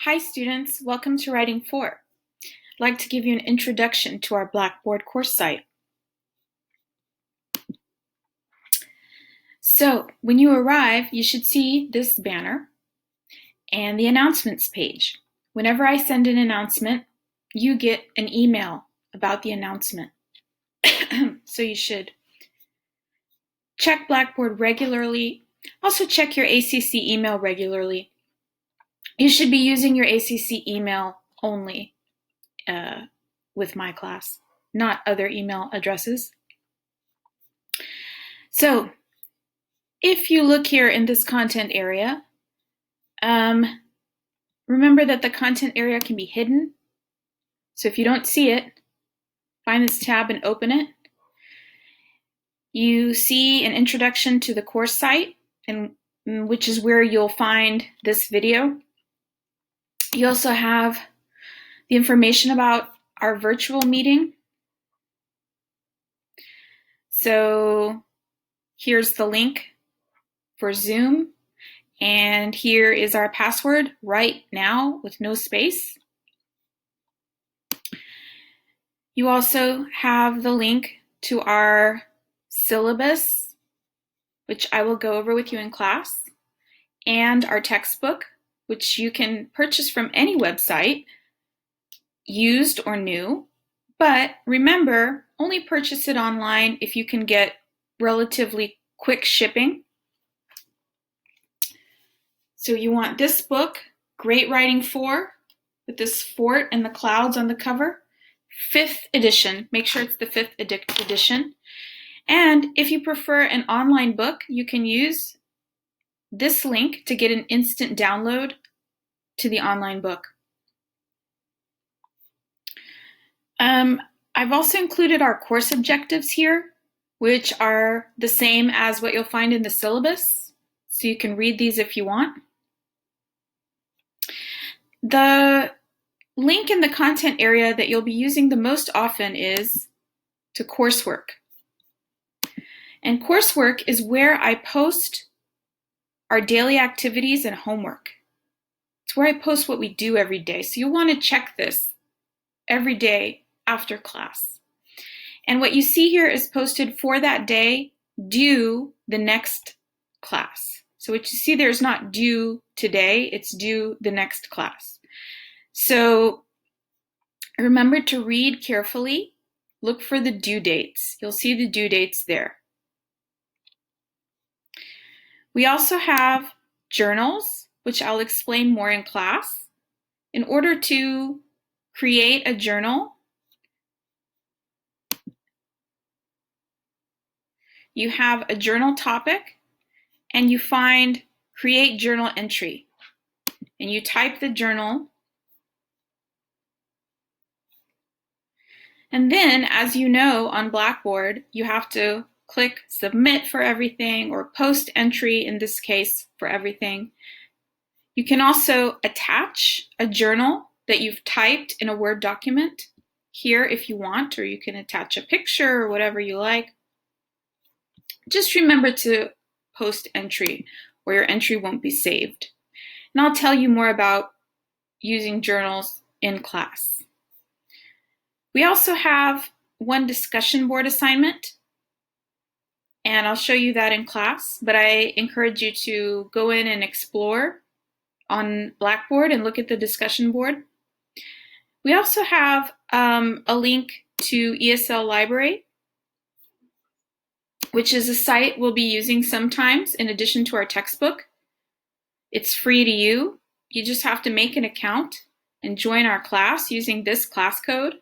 Hi students, welcome to Writing 4. I'd like to give you an introduction to our Blackboard course site. So when you arrive, you should see this banner and the announcements page. Whenever I send an announcement, you get an email about the announcement. So you should check Blackboard regularly. Also check your ACC email regularly. You should be using your ACC email only with my class, not other email addresses. So if you look here in this content area, remember that the content area can be hidden. So if you don't see it, find this tab and open it. You see an introduction to the course site, which is where you'll find this video. You also have the information about our virtual meeting. So here's the link for Zoom, and here is our password right now with no space. You also have the link to our syllabus, which I will go over with you in class, and our textbook, which you can purchase from any website, used or new. But remember, only purchase it online if you can get relatively quick shipping. So you want this book, Great Writing 4, with this fort and the clouds on the cover. 5th edition. Make sure it's the 5th edition. And if you prefer an online book, you can use this link to get an instant download to the online book. I've also included our course objectives here, which are the same as what you'll find in the syllabus. So you can read these if you want. The link in the content area that you'll be using the most often is to coursework. And coursework is where I post our daily activities and homework. It's where I post what we do every day. So you'll want to check this every day after class. And what you see here is posted for that day, due the next class. So what you see there is not due today, it's due the next class. So remember to read carefully, look for the due dates. You'll see the due dates there. We also have journals, which I'll explain more in class. In order to create a journal, you have a journal topic and you find create journal entry. And you type the journal. And then, as you know, on Blackboard, you have to click submit for everything or post entry, in this case, for everything. You can also attach a journal that you've typed in a Word document here if you want, or you can attach a picture or whatever you like. Just remember to post entry or your entry won't be saved. And I'll tell you more about using journals in class. We also have one discussion board assignment, and I'll show you that in class, but I encourage you to go in and explore on Blackboard and look at the discussion board. We also have a link to ESL Library, which is a site we'll be using sometimes in addition to our textbook. It's free to you. You just have to make an account and join our class using this class code.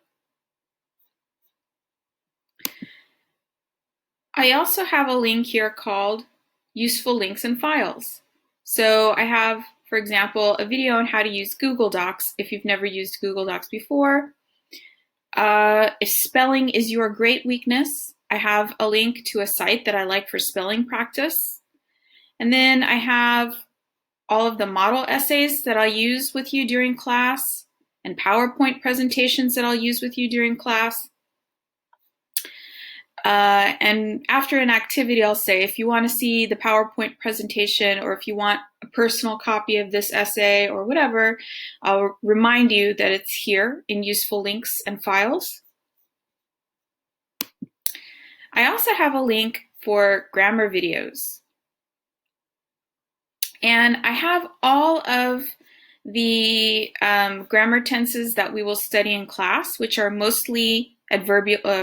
I also have a link here called Useful Links and Files. So I have, for example, a video on how to use Google Docs if you've never used Google Docs before. If spelling is your great weakness, I have a link to a site that I like for spelling practice. And then I have all of the model essays that I'll use with you during class and PowerPoint presentations that I'll use with you during class. And after an activity, I'll say, if you want to see the PowerPoint presentation or if you want a personal copy of this essay or whatever, I'll remind you that it's here in useful links and files. I also have a link for grammar videos. And I have all of the grammar tenses that we will study in class, which are mostly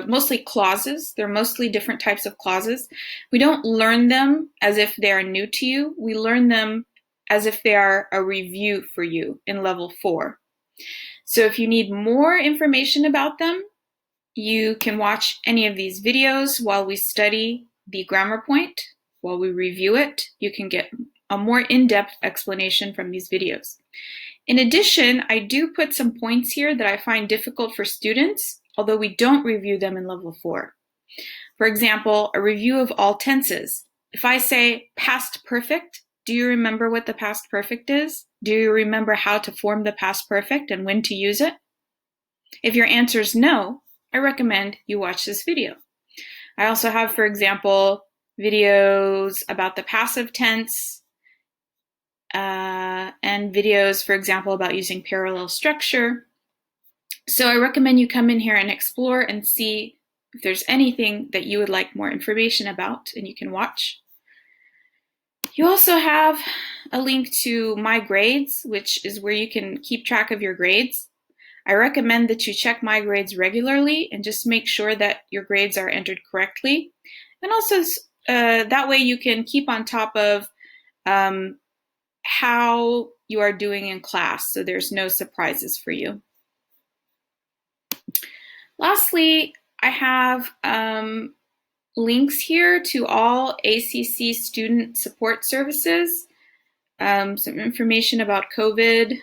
mostly clauses. They're mostly different types of clauses. We don't learn them as if they are new to you. We learn them as if they are a review for you in level 4. So if you need more information about them, you can watch any of these videos while we study the grammar point, while we review it. You can get a more in-depth explanation from these videos. In addition, I do put some points here that I find difficult for students, although we don't review them in level 4. For example, a review of all tenses. If I say past perfect, do you remember what the past perfect is? Do you remember how to form the past perfect and when to use it? If your answer is no, I recommend you watch this video. I also have, for example, videos about the passive tense, and videos, for example, about using parallel structure. So I recommend you come in here and explore and see if there's anything that you would like more information about, and you can watch. You also have a link to My Grades, which is where you can keep track of your grades. I recommend that you check My Grades regularly and just make sure that your grades are entered correctly. And also that way you can keep on top of how you are doing in class, so there's no surprises for you. Lastly, I have links here to all ACC student support services, some information about COVID.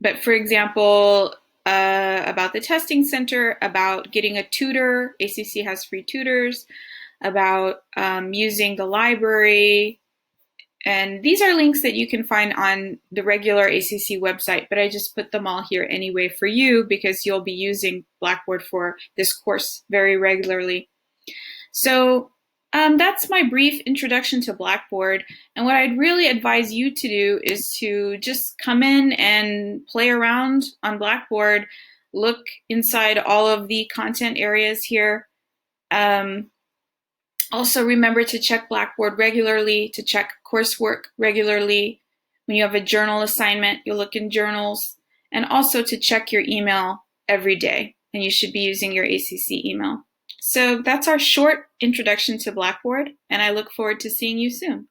But for example, about the testing center, about getting a tutor, ACC has free tutors, about using the library. And these are links that you can find on the regular ACC website, but I just put them all here anyway for you because you'll be using Blackboard for this course very regularly. So that's my brief introduction to Blackboard. And what I'd really advise you to do is to just come in and play around on Blackboard, look inside all of the content areas here. Also remember to check Blackboard regularly, to check coursework regularly. When you have a journal assignment, you'll look in journals, and also to check your email every day. And you should be using your ACC email. So that's our short introduction to Blackboard, and I look forward to seeing you soon.